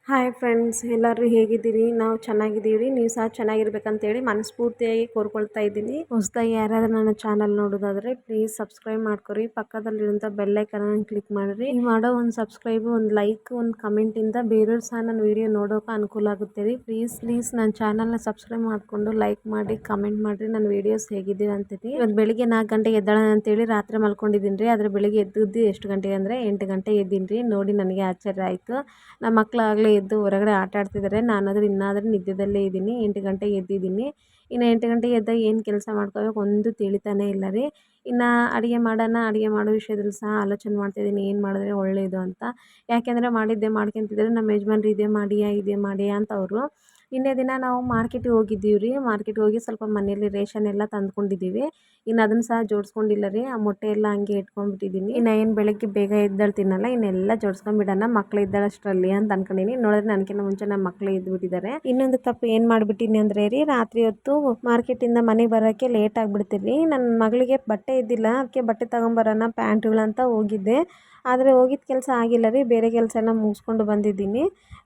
Hi friends, ಎಲ್ಲರೂ ಹೇಗಿದ್ದೀರಿ? ನಾವು ಚೆನ್ನಾಗಿದ್ದೀವಿ. ನೀವು ಸಹ ಚೆನ್ನಾಗಿರ್ಬೇಕಂತೇಳಿ ಮನಸ್ಫೂರ್ತಿಯಾಗಿ ಕೋರ್ಕೊಳ್ತಾ ಇದ್ದೀನಿ. ಹೊಸದಾಗಿ ಯಾರಾದ್ರೂ ನನ್ನ ಚಾನಲ್ ನೋಡೋದಾದ್ರೆ ಪ್ಲೀಸ್ ಸಬ್ಸ್ಕ್ರೈಬ್ ಮಾಡ್ಕೊರಿ. ಪಕ್ಕದಲ್ಲಿರುವಂಥ ಬೆಲ್ಲೈಕನ್ ಕ್ಲಿಕ್ ಮಾಡಿರಿ. ನೀವು ಮಾಡೋ ಒಂದು ಸಬ್ಸ್ಕ್ರೈಬ್, ಒಂದು ಲೈಕ್, ಒಂದು ಕಮೆಂಟ್ ಇಂದ ಬೇರೆಯವ್ರು ಸಹ ನನ್ನ ವಿಡಿಯೋ ನೋಡೋಕೆ ಅನುಕೂಲ ಆಗುತ್ತೆ ರೀ. ಪ್ಲೀಸ್ ನನ್ನ ಚಾನಲ್ನ ಸಬ್ಸ್ಕ್ರೈಬ್ ಮಾಡಿಕೊಂಡು ಲೈಕ್ ಮಾಡಿ, ಕಮೆಂಟ್ ಮಾಡಿರಿ ನನ್ನ ವಿಡಿಯೋಸ್ ಹೇಗಿದ್ದೀವಿ ಅಂತೀರಿ. ಇವತ್ತು ಬೆಳಿಗ್ಗೆ 4 ಗಂಟೆಗೆ ಎದ್ದಾಳ ಅಂತೇಳಿ ರಾತ್ರಿ ಮಲ್ಕೊಂಡಿದ್ದೀನಿ ರೀ. ಆದರೆ ಬೆಳಿಗ್ಗೆ ಎದ್ದು ಎಷ್ಟು ಗಂಟೆಗೆ ಅಂದರೆ 8 ಗಂಟೆ ಎದ್ದೀನಿ ರೀ. ನೋಡಿ ನನಗೆ ಆಶ್ಚರ್ಯ ಆಯಿತು. ನಮ್ಮ ಮಕ್ಕಳಾಗಲೇ ಎದ್ದು ಹೊರಗಡೆ ಆಟ ಆಡ್ತಿದ್ದಾರೆ. ನಾನಾದರೂ ಇನ್ನಾದರೂ ನಿದ್ದೆದಲ್ಲೇ ಇದ್ದೀನಿ. 8 ಗಂಟೆಗೆ ಎದ್ದಿದ್ದೀನಿ. ಇನ್ನು 8 ಗಂಟೆಗೆ ಎದ್ದಾಗ ಏನು ಕೆಲಸ ಮಾಡ್ಕೋಬೇಕು ಒಂದು ತಿಳಿತಾನೇ ಇಲ್ಲ ರೀ. ಇನ್ನು ಅಡುಗೆ ಮಾಡೋ ವಿಷಯದಲ್ಲಿ ಸಹ ಆಲೋಚನೆ ಮಾಡ್ತಾಯಿದ್ದೀನಿ, ಏನು ಮಾಡಿದ್ರೆ ಒಳ್ಳೆಯದು ಅಂತ. ಯಾಕೆಂದರೆ ಮಾಡಿದ್ದೆ ಮಾಡ್ಕೊಂತಿದ್ದಾರೆ. ನಮ್ಮ ಯಜಮಾನ್ರು ಇದೇ ಮಾಡಿಯಾ ಅಂತ ಅವರು. ನಿನ್ನೆ ದಿನ ನಾವು ಮಾರ್ಕೆಟಿಗೆ ಹೋಗಿದ್ದೀವಿ ರೀ. ಮಾರ್ಕೆಟ್ಗೆ ಹೋಗಿ ಸ್ವಲ್ಪ ಮನೆಯಲ್ಲಿ ರೇಷನ್ ಎಲ್ಲ ತಂದ್ಕೊಂಡಿದ್ದೀವಿ. ಇನ್ನು ಅದನ್ನು ಸಹ ಜೋಡಿಸ್ಕೊಂಡಿಲ್ಲ ರೀ. ಆ ಮೊಟ್ಟೆ ಎಲ್ಲ ಹಂಗೆ ಇಟ್ಕೊಂಡ್ಬಿಟ್ಟಿದ್ದೀನಿ. ಇನ್ನು ಏನು ಬೆಳಗ್ಗೆ ಬೇಗ ಎದ್ದೇಳ್ತೀನಲ್ಲ, ಇನ್ನೆಲ್ಲ ಜೋಡಿಸ್ಕೊಂಡ್ಬಿಡೋಣ ಮಕ್ಕಳು ಇದ್ದಾಳಷ್ಟರಲ್ಲಿ ಅಂತ ಅನ್ಕೊಂಡಿನಿ. ನೋಡಿದ್ರೆ ನನಗಿಂತ ಮುಂಚೆ ನಮ್ಮ ಮಕ್ಕಳು ಎದ್ಬಿಟ್ಟಿದ್ದಾರೆ. ಇನ್ನೊಂದು ತಪ್ಪು ಏನು ಮಾಡಿಬಿಟ್ಟಿನಿ ಅಂದರೆ ರೀ, ರಾತ್ರಿ ಹೊತ್ತು ಮಾರ್ಕೆಟಿಂದ ಮನೆಗೆ ಬರೋಕ್ಕೆ ಲೇಟ್ ಆಗಿಬಿಡ್ತೀರಿ. ನನ್ನ ಮಗಳಿಗೆ ಬಟ್ಟೆ ಇದ್ದಿಲ್ಲ, ಅದಕ್ಕೆ ಬಟ್ಟೆ ತಗೊಂಬರೋಣ ಪ್ಯಾಂಟ್ಗಳಂತ ಹೋಗಿದ್ದೆ. ಆದರೆ ಹೋಗಿದ್ದ ಕೆಲಸ ಆಗಿಲ್ಲ ರೀ. ಬೇರೆ ಕೆಲಸ ಎಲ್ಲ ಮುಗಿಸ್ಕೊಂಡು ಬಂದಿದ್ದೀನಿ.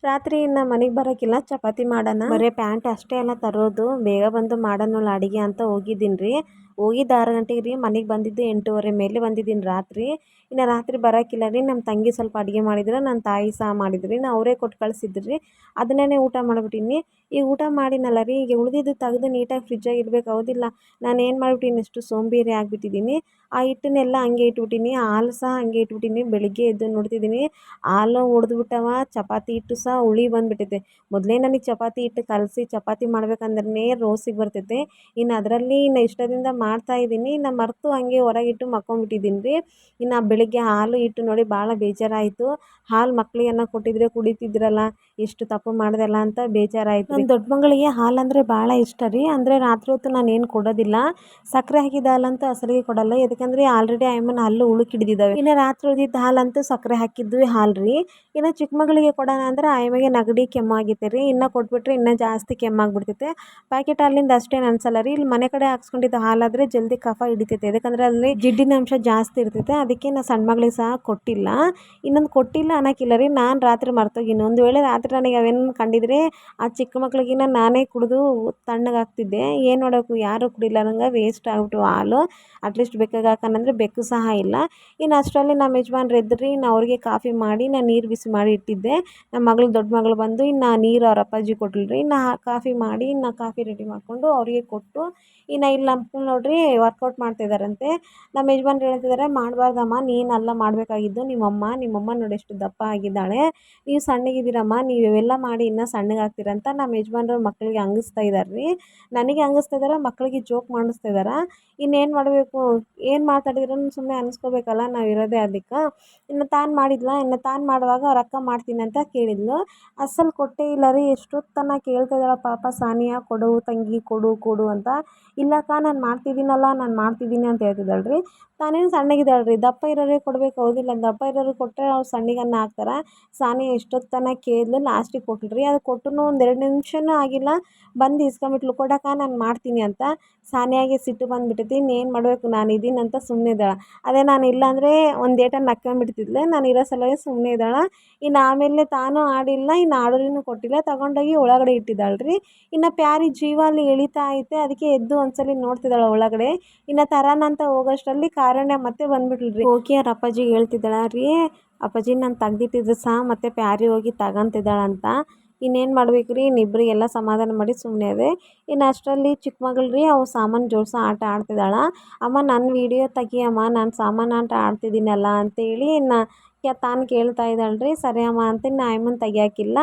ರಾತ್ರಿ ಇನ್ನು ಮನೆಗೆ ಬರೋಕ್ಕಿಲ್ಲ, ಚಪಾತಿ ಮಾಡೋಣ, ಬರೀ ಪ್ಯಾಂಟ್ ಅಷ್ಟೇ ಎಲ್ಲ ತರೋದು, ಬೇಗ ಬಂದು ಮಾಡೋಣ ಅಡುಗೆ ಅಂತ ಹೋಗಿದ್ದೀನಿ ರೀ. ಹೋಗಿದ್ದು 6 ಗಂಟೆಗೆ ರೀ. ಮನೆಗೆ ಬಂದಿದ್ದು 8:30 ಮೇಲೆ ಬಂದಿದ್ದೀನಿ ರಾತ್ರಿ. ಇನ್ನು ರಾತ್ರಿ ಬರೋಕ್ಕಿಲ್ಲ ರೀ. ನಮ್ಮ ತಂಗಿ ಸ್ವಲ್ಪ ಅಡುಗೆ ಮಾಡಿದ್ರು, ನನ್ನ ತಾಯಿ ಸಹ ಮಾಡಿದ್ರಿ. ಅವರೇ ಕೊಟ್ಟು ಕಳಿಸಿದ್ರಿ. ಅದನ್ನೇ ಊಟ ಮಾಡಿಬಿಟ್ಟಿನಿ. ಈಗ ಊಟ ಮಾಡಿನಲ್ಲ ರೀ, ಈಗ ಉಳಿದಿದ್ದು ತೆಗೆದು ನೀಟಾಗಿ ಫ್ರಿಜ್ಜಾಗಿ ಇಡಬೇಕು, ಹೌದಿಲ್ಲ? ನಾನು ಏನು ಮಾಡಿಬಿಟ್ಟಿನಿ, ಅಷ್ಟು ಸೋಂಬೇರಿ ಆಗಿಬಿಟ್ಟಿದ್ದೀನಿ. ಆ ಹಿಟ್ಟನ್ನೆಲ್ಲ ಹಂಗೆ ಇಟ್ಬಿಟ್ಟಿನಿ. ಹಾಲು ಸಹ ಹಂಗೆ ಇಟ್ಬಿಟ್ಟಿನಿ. ಬೆಳಿಗ್ಗೆ ಎದ್ದು ನೋಡ್ತಿದ್ದೀನಿ ಹಾಲು ಒಡೆದ್ಬಿಟ್ಟವ. ಚಪಾತಿ ಹಿಟ್ಟು ಸಹ ಹುಳಿ ಬಂದುಬಿಟ್ಟಿದೆ. ಮೊದಲೇ ನನಗೆ ಚಪಾತಿ ಹಿಟ್ಟು ಕಲಸಿ ಚಪಾತಿ ಮಾಡ್ಬೇಕಂದ್ರೆ ರೋಸಿಗೆ ಬರ್ತೈತೆ. ಇನ್ನು ಅದರಲ್ಲಿ ಇಷ್ಟದಿಂದ ಮಾಡ್ತಾಯಿದ್ದೀನಿ. ಇನ್ನು ಮರೆತು ಹಂಗೆ ಹೊರಗಿಟ್ಟು ಮಕ್ಕೊಂಬಿಟ್ಟಿದ್ದೀನಿ ರೀ. ಇನ್ನು ಬೆಳಿಗ್ಗೆ ಹಾಲು ಹಿಟ್ಟು ನೋಡಿ ಭಾಳ ಬೇಜಾರಾಯಿತು. ಹಾಲು ಮಕ್ಕಳಿಗೆಲ್ಲ ಕೊಟ್ಟಿದ್ರೆ ಕುಡಿತಿದ್ರಲ್ಲ, ಎಷ್ಟು ತಪ್ಪು ಮಾಡ್ದಲ್ಲ ಅಂತ ಬೇಜಾರಾಯಿತು. ನನ್ನ ದೊಡ್ಡ ಮಗಳಿಗೆ ಹಾಲು ಅಂದರೆ ಭಾಳ ಇಷ್ಟ ರೀ. ಅಂದರೆ ರಾತ್ರಿ ಹೊತ್ತು ನಾನು ಏನು ಕೊಡೋದಿಲ್ಲ. ಸಕ್ಕರೆ ಹಾಕಿದ ಹಾಲಂತೂ ಅಸಲಿಗೆ ಕೊಡಲ್ಲ. ಯಾಕಂದರೆ ಆಲ್ರೆಡಿ ಆಯಮ್ಮನ ಹಲ್ಲು ಉಳುಕಿಡಿದಿದ್ದಾವೆ. ಇನ್ನು ರಾತ್ರಿ ಉಳಿದಿದ್ದ ಹಾಲಂತೂ ಸಕ್ಕರೆ ಹಾಕಿದ್ವಿ ಹಾಲು ರೀ. ಇನ್ನು ಚಿಕ್ಕ ಮಗಳಿಗೆ ಕೊಡೋಣ ಅಂದರೆ ಆಯಮ್ಮಗೆ ನೆಗಡಿ ಕೆಮ್ಮಾಗೈತೆ ರೀ. ಇನ್ನು ಕೊಟ್ಬಿಟ್ರೆ ಇನ್ನೂ ಜಾಸ್ತಿ ಕೆಮ್ಮಾಗ್ಬಿಡ್ತೈತೆ. ಪ್ಯಾಕೆಟ್ ಹಾಲಿಂದ ಅಷ್ಟೇನು ಅನ್ಸಲ್ಲ ರೀ. ಇಲ್ಲಿ ಮನೆ ಕಡೆ ಹಾಕ್ಸ್ಕೊಂಡಿದ್ದ ಹಾಲಾದರೆ ಜಲ್ದಿ ಕಫ ಹಿಡಿತೈತೆ. ಯಾಕಂದರೆ ಅಲ್ಲಿ ಜಿಡ್ಡಿನ ಅಂಶ ಜಾಸ್ತಿ ಇರ್ತೈತೆ. ಅದಕ್ಕೆ ನಾನು ಸಣ್ಣ ಮಗಳಿಗೆ ಸಹ ಕೊಟ್ಟಿಲ್ಲ. ಇನ್ನೊಂದು ಕೊಟ್ಟಿಲ್ಲ ಅನ್ನೋಕ್ಕಿಲ್ಲ ರೀ, ನಾನು ರಾತ್ರಿ ಮರ್ತೋಗಿನಿ. ಒಂದು ವೇಳೆ ರಾತ್ರಿ ನನಗೆ ಅವೇನು ಕಂಡಿದ್ರೆ ಆ ಚಿಕ್ಕ ಮಕ್ಳಿಗಿನ್ನ ನಾನೇ ಕುಡಿದು ತಣ್ಣಗಾಗ್ತಿದ್ದೆ. ಏನು ಮಾಡೋಕು, ಯಾರು ಕುಡಿಲ್ಲ ನಂಗೆ, ವೇಸ್ಟ್ ಆಗ್ಬಿಟ್ಟು ಹಾಲು. ಅಟ್ಲೀಸ್ಟ್ ಬೆಕ್ಕಿಗೆ ಹಾಕೋಣಂದ್ರೆ ಬೆಕ್ಕು ಸಹ ಇಲ್ಲ. ಇನ್ನು ಅಷ್ಟರಲ್ಲಿ ನಮ್ಮ ಯಜಮಾನ್ರು ಎದ್ರಿ. ಇನ್ನು ಅವ್ರಿಗೆ ಕಾಫಿ ಮಾಡಿ ನಾನು ನೀರು ಬಿಸಿ ಮಾಡಿ ಇಟ್ಟಿದ್ದೆ. ನಮ್ಮ ಮಗಳು, ದೊಡ್ಡ ಮಗಳು ಬಂದು ಇನ್ನು ನೀರು ಅವ್ರ ಅಪ್ಪಾಜಿ ಕೊಟ್ಲು ರೀ. ಇನ್ನು ಕಾಫಿ ಮಾಡಿ, ಇನ್ನು ಕಾಫಿ ರೆಡಿ ಮಾಡಿಕೊಂಡು ಅವರಿಗೆ ಕೊಟ್ಟು, ಇನ್ನು ಇಲ್ಲಿ ನಮ್ಮ ಮಕ್ಕಳು ನೋಡ್ರಿ ವರ್ಕೌಟ್ ಮಾಡ್ತಿದ್ದಾರಂತೆ. ನಮ್ಮ ಯಜಮಾನ್ರು ಹೇಳ್ತಿದ್ದಾರೆ, ಮಾಡಬಾರ್ದಮ್ಮ, ನೀನೆಲ್ಲ ಮಾಡಬೇಕಾಗಿದ್ದು ನಿಮ್ಮಮ್ಮ ನೋಡಿ ಎಷ್ಟು ದಪ್ಪ ಆಗಿದ್ದಾಳೆ, ನೀವು ಸಣ್ಣಗಿದ್ದೀರಮ್ಮ, ನೀವು ಇವೆಲ್ಲ ಮಾಡಿ ಇನ್ನೂ ಸಣ್ಣಗಾಗ್ತೀರಂತ ನಮ್ಮ ಯಜಮಾನ್ರು ಮಕ್ಕಳಿಗೆ ಹಂಗಿಸ್ತಾ ಇದ್ದಾರೆ ರೀ. ನನಗೆ ಹಂಗಿಸ್ತಾ ಇದ್ದಾರೆ, ಮಕ್ಕಳಿಗೆ ಜೋಕ್ ಮಾಡಿಸ್ತಾ ಇದ್ದಾರೆ. ಇನ್ನೇನು ಮಾಡಬೇಕು, ಏನು ಮಾತಾಡಿದ್ರೂ ಸುಮ್ಮನೆ ಅನಿಸ್ಕೋಬೇಕಲ್ಲ, ನಾವು ಇರೋದೇ ಅದಕ್ಕೆ. ಇನ್ನು ತಾನು ಮಾಡಿದ್ಲ. ಇನ್ನು ತಾನು ಮಾಡುವಾಗ ಅವ್ರ ಅಕ್ಕ ಮಾಡ್ತೀನಿ ಅಂತ ಕೇಳಿದ್ಲು. ಅಸಲು ಕೊಟ್ಟೇ ಇಲ್ಲ ರೀ. ಎಷ್ಟೊತ್ತನ ಕೇಳ್ತಾ ಇದ್ದಾಳೆ ಪಾಪ ಸಾನಿಯಾ, ಕೊಡು ತಂಗಿ, ಕೊಡು ಅಂತ. ಇಲ್ಲಕ್ಕ ನಾನು ಮಾಡ್ತಿದ್ದೀನಿ ಅಂತ ಹೇಳ್ತಿದ್ದಾಳೆ ರೀ. ತಾನೇನು ಸಣ್ಣಗಿದ್ದಾಳೆ ರೀ. ದಪ್ಪ ಇರೋರಿಗೆ ಕೊಡಬೇಕು, ಹೌದಿಲ್ಲ? ದಪ್ಪ ಇರೋರಿಗೆ ಕೊಟ್ಟರೆ ಅವ್ರು ಸಣ್ಣಗನ್ನ ಹಾಕ್ತಾರೆ. ಸಾನಿಯಾ ಎಷ್ಟೊತ್ತನ ಕೇಳಿದ್ಲು, ಲಾಸ್ಟಿಗೆ ಕೊಟ್ಲು ರೀ. ಅದು ಕೊಟ್ಟರು ಒಂದು 2 ನಿಮಿಷನೂ ಆಗಿಲ್ಲ, ಬಂದು ಇಸ್ಕೊಂಬಿಟ್ಲು, ಕೊಡಕ್ಕ ನಾನು ಮಾಡ್ತೀನಿ ಅಂತ. ಸಾನಿಯಾಗೆ ಸಿಟ್ಟು ಬಂದುಬಿಟ್ಟೈತಿ. ಇನ್ನೇನು ಮಾಡಬೇಕು, ನಾನು ಇದ್ದೀನಿ ಅಂತ ಸುಮ್ಮನೆ ಇದ್ದಾಳೆ. ಅದೇ ನಾನು ಇಲ್ಲ ಅಂದರೆ ಒಂದು ಏಟನ್ನು ನಕ್ಕೊಂಬಿಡ್ತಿದ್ಲೆ. ನಾನು ಇರೋ ಸಲುವಾಗಿ ಸುಮ್ಮನೆ ಇದ್ದಾಳೆ. ಇನ್ನು ಆಮೇಲೆ ತಾನು ಆಡಿಲ್ಲ, ಇನ್ನು ಆಡೋರಿಗೂ ಕೊಟ್ಟಿಲ್ಲ, ತಗೊಂಡೋಗಿ ಒಳಗಡೆ ಇಟ್ಟಿದ್ದಾಳೆ ರೀ. ಇನ್ನು ಪ್ಯಾರಿ ಜೀವ ಅಲ್ಲಿ ಎಳಿತಾ ಐತೆ. ಅದಕ್ಕೆ ಎದ್ದು ಒಂದ್ಸಲಿ ನೋಡ್ತಿದ್ದಾಳೆ ಒಳಗಡೆ. ಇನ್ನು ತರಾನ ಅಂತ ಹೋಗೋಷ್ಟರಲ್ಲಿ ಕಾರುಣ್ಯ ಮತ್ತೆ ಬಂದ್ಬಿಟ್ಲು ರೀ. ಹೋಗಿ ಅವ್ರ ಅಪ್ಪಾಜಿಗೆ ಹೇಳ್ತಿದ್ದಾಳೆ ರೀ, ಅಪ್ಪಾಜಿ ನಾನು ತೆಗ್ದಿಟ್ಟಿದ್ರು ಸಹ ಮತ್ತೆ ಪ್ಯಾರಿ ಹೋಗಿ ತಗೊಂತಿದ್ದಾಳಂತ. ಇನ್ನೇನು ಮಾಡ್ಬೇಕು ರೀ, ಇನ್ನಿಬ್ಬರಿಗೆಲ್ಲ ಸಮಾಧಾನ ಮಾಡಿ ಸುಮ್ಮನೆ ಅದೇ. ಇನ್ನು ಅಷ್ಟರಲ್ಲಿ ಚಿಕ್ಕ ಮಗಳು ರೀ, ಅವು ಸಾಮಾನು ಜೋಡಿಸೋ ಆಟ ಆಡ್ತಿದ್ದಾಳೆ. ಅಮ್ಮ ನನ್ನ ವೀಡಿಯೋ ತೆಗಿಯಮ್ಮ, ನಾನು ಸಾಮಾನು ಆಟ ಆಡ್ತಿದ್ದೀನಲ್ಲ ಅಂತೇಳಿ ತಾನು ಕೇಳ್ತಾ ಇದ್ದಾಳೆ ರೀ. ಸರಿ ಅಮ್ಮ ಅಂತ ಇನ್ನು ಆಯಮ್ಮನ ತೆಗಿಯೋಕ್ಕಿಲ್ಲ.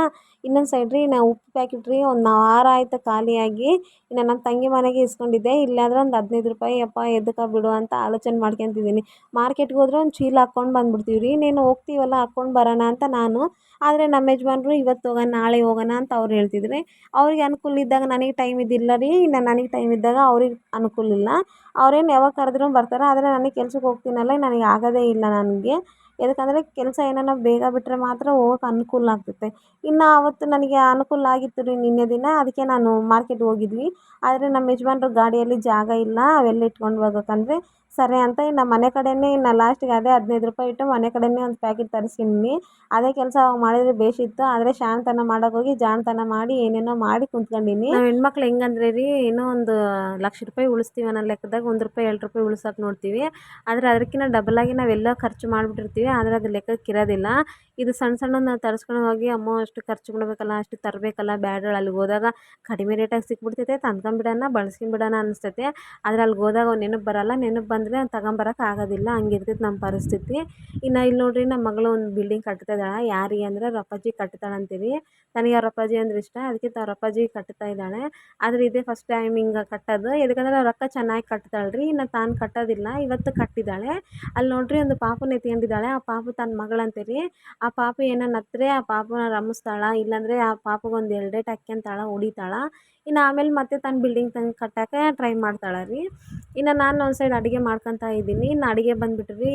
ಇನ್ನೊಂದು ಸೈಡ್ ರೀ, ನಾವು ಉಪ್ಪು ಪ್ಯಾಕೆಟ್ ರೀ, ಒಂದು ವಾರ ಆಯಿತು ಖಾಲಿಯಾಗಿ. ಇನ್ನು ನಮ್ಮ ತಂಗಿ ಮನೆಗೆ ಇಸ್ಕೊಂಡಿದ್ದೆ. ಇಲ್ಲಾಂದ್ರೆ ಒಂದು 15 ರೂಪಾಯಿ ಯಪ್ಪ ಎದಕ್ಕೆ ಬಿಡು ಅಂತ ಆಲೋಚನೆ ಮಾಡ್ಕೊತಿದ್ದೀನಿ. ಮಾರ್ಕೆಟ್ಗೆ ಹೋದ್ರೆ ಒಂದು ಚೀಲ ಹಾಕ್ಕೊಂಡು ಬಂದುಬಿಡ್ತೀವಿ ರೀ. ನೀನು ಹೋಗ್ತೀವಲ್ಲ ಹಾಕ್ಕೊಂಡು ಬರೋಣ ಅಂತ ನಾನು. ಆದರೆ ನಮ್ಮ ಯಜಮಾನ್ರು ಇವತ್ತು ಹೋಗೋಣ, ನಾಳೆ ಹೋಗೋಣ ಅಂತ ಅವ್ರು ಹೇಳ್ತಿದ್ರು. ಅವ್ರಿಗೆ ಅನುಕೂಲ ಇದ್ದಾಗ ನನಗೆ ಟೈಮ್ ಇದ್ದಿಲ್ಲ ರೀ. ಇನ್ನು ನನಗೆ ಟೈಮ್ ಇದ್ದಾಗ ಅವ್ರಿಗೆ ಅನುಕೂಲ ಇಲ್ಲ. ಅವ್ರೇನು ಯಾವಾಗ ಕರೆದ್ರೂ ಬರ್ತಾರೆ. ಆದರೆ ನನಗೆ ಕೆಲ್ಸಕ್ಕೆ ಹೋಗ್ತೀನಲ್ಲ, ನನಗೆ ಆಗೋದೇ ಇಲ್ಲ ನನಗೆ. ಯಾಕಂದರೆ ಕೆಲಸ ಏನಾನ ಬೇಗ ಬಿಟ್ಟರೆ ಮಾತ್ರ ಹೋಗೋಕೆ ಅನುಕೂಲ ಆಗ್ತೈತೆ. ಇನ್ನು ಆವತ್ತು ನನಗೆ ಅನುಕೂಲ ಆಗಿತ್ತು ರೀ ನಿನ್ನೆ ದಿನ, ಅದಕ್ಕೆ ನಾನು ಮಾರ್ಕೆಟ್ಗೆ ಹೋಗಿದ್ವಿ. ಆದರೆ ನಮ್ಮ ಯಜಮಾನ್ರ ಗಾಡಿಯಲ್ಲಿ ಜಾಗ ಇಲ್ಲ ಅವೆಲ್ಲ ಇಟ್ಕೊಂಡು ಹೋಗೋಕಂದ್ರೆ ಸರಿ ಅಂತ ಇನ್ನು ಮನೆ ಕಡೆಯೇ ಇನ್ನು ಲಾಸ್ಟಿಗೆ ಅದೇ 15 ರೂಪಾಯಿ ಇಟ್ಟು ಮನೆ ಕಡೆಯೇ ಒಂದು ಪ್ಯಾಕೆಟ್ ತರಿಸಿದ್ದೀನಿ. ಅದೇ ಕೆಲಸ ಮಾಡಿದ್ರೆ ಬೇಷಿತ್ತು. ಆದರೆ ಶಾಣ್ತನ ಮಾಡೋಕ್ಕೋಗಿ ಜಾಣ್ತನ ಮಾಡಿ ಏನೇನೋ ಮಾಡಿ ಕುಂತ್ಕೊಂಡೀನಿ. ನಾವು ಹೆಣ್ಮಕ್ಳು ಹೆಂಗಂದ್ರೆ ರೀ, ಏನೋ ಒಂದು ₹1,00,000 ಉಳಿಸ್ತೀವಿ ಅನ್ನೋ ಲೆಕ್ಕದಾಗ ₹1 ₹2 ಉಳಿಸೋಕೆ ನೋಡ್ತೀವಿ. ಆದರೆ ಅದಕ್ಕಿಂತ ಡಬಲಾಗಿ ನಾವೆಲ್ಲ ಖರ್ಚು ಮಾಡಿಬಿಟ್ಟಿರ್ತೀವಿ. ಆದರೆ ಅದು ಲೆಕ್ಕಕ್ಕಿರೋದಿಲ್ಲ. ಇದು ಸಣ್ಣ ಸಣ್ಣದು ನಾವು ತರಿಸ್ಕೊಂಡು ಹೋಗಿ ಅಮ್ಮೋ ಅಷ್ಟು ಖರ್ಚು ಬಿಡಬೇಕಲ್ಲ, ಅಷ್ಟು ತರಬೇಕಲ್ಲ, ಬ್ಯಾಡಳ ಅಲ್ಲಿಗೆ ಹೋದಾಗ ಕಡಿಮೆ ರೇಟಾಗಿ ಸಿಕ್ಬಿಡ್ತೈತೆ, ತಂದ್ಕೊಂಬಿಡೋಣ ಬಳಸ್ಕೊಂಬಿಡೋಣ ಅನಿಸ್ತೈತೆ. ಆದರೆ ಅಲ್ಲಿಗೆ ಹೋದಾಗ ಒಂದು ನೆನಪು ಬರೋಲ್ಲ, ನೆನಪು ಬಂದರೆ ತಗೊಂಬರೋಕೆ ಆಗೋದಿಲ್ಲ. ಹಂಗಿರ್ತೈತೆ ನಮ್ಮ ಪರಿಸ್ಥಿತಿ. ಇನ್ನು ಇಲ್ಲಿ ನೋಡಿರಿ, ನಮ್ಮ ಮಗಳು ಒಂದು ಬಿಲ್ಡಿಂಗ್ ಕಟ್ತಾ ಇದ್ದಾಳೆ. ಯಾರಿಗೆ ಅಂದರೆ ಅವ್ರ ಅಪ್ಪಾಜಿ ಕಟ್ತಾಳಂತೀವಿ. ನನಗೆ ಅವ್ರ ಅಪ್ಪಾಜಿ ಅಂದ್ರೆ ಇಷ್ಟ, ಅದಕ್ಕೆ ಅವ್ರ ಅಪ್ಪಾಜಿ ಕಟ್ತಾ ಇದ್ದಾಳೆ. ಆದರೆ ಇದೇ ಫಸ್ಟ್ ಟೈಮ್ ಹಿಂಗೆ ಕಟ್ಟೋದು. ಎದಕ್ಕಂದ್ರೆ ಅವ್ರ ಅಕ್ಕ ಚೆನ್ನಾಗಿ ಕಟ್ತಾಳೆ ರೀ, ಇನ್ನು ತಾನು ಕಟ್ಟೋದಿಲ್ಲ, ಇವತ್ತು ಕಟ್ಟಿದ್ದಾಳೆ. ಅಲ್ಲಿ ನೋಡ್ರಿ ಒಂದು ಪಾಪುನ ಎತ್ಕೊಂಡಿದ್ದಾಳೆ. ಆ ಪಾಪು ತನ್ನ ಮಗಳಂತೀರಿ. ಆ ಪಾಪು ಏನನ್ನ ಹತ್ತಿರ ಆ ಪಾಪುನ ರಮಿಸ್ತಾಳ, ಇಲ್ಲಾಂದರೆ ಆ ಪಾಪುಗೊಂದು 2 ಏಟು ಹಾಕ್ಯಂತಾಳ, ಹೊಡಿತಾಳ. ಇನ್ನು ಆಮೇಲೆ ಮತ್ತೆ ತನ್ನ ಬಿಲ್ಡಿಂಗ್ ತಂದು ಕಟ್ಟೋಕ್ಕೆ ಟ್ರೈ ಮಾಡ್ತಾಳೆ ರೀ. ಇನ್ನು ನಾನು ಒಂದು ಸೈಡ್ ಅಡುಗೆ ಮಾಡ್ಕೊತಾ ಇದ್ದೀನಿ. ಇನ್ನು ಅಡುಗೆ ಬಂದುಬಿಟ್ಟು ರೀ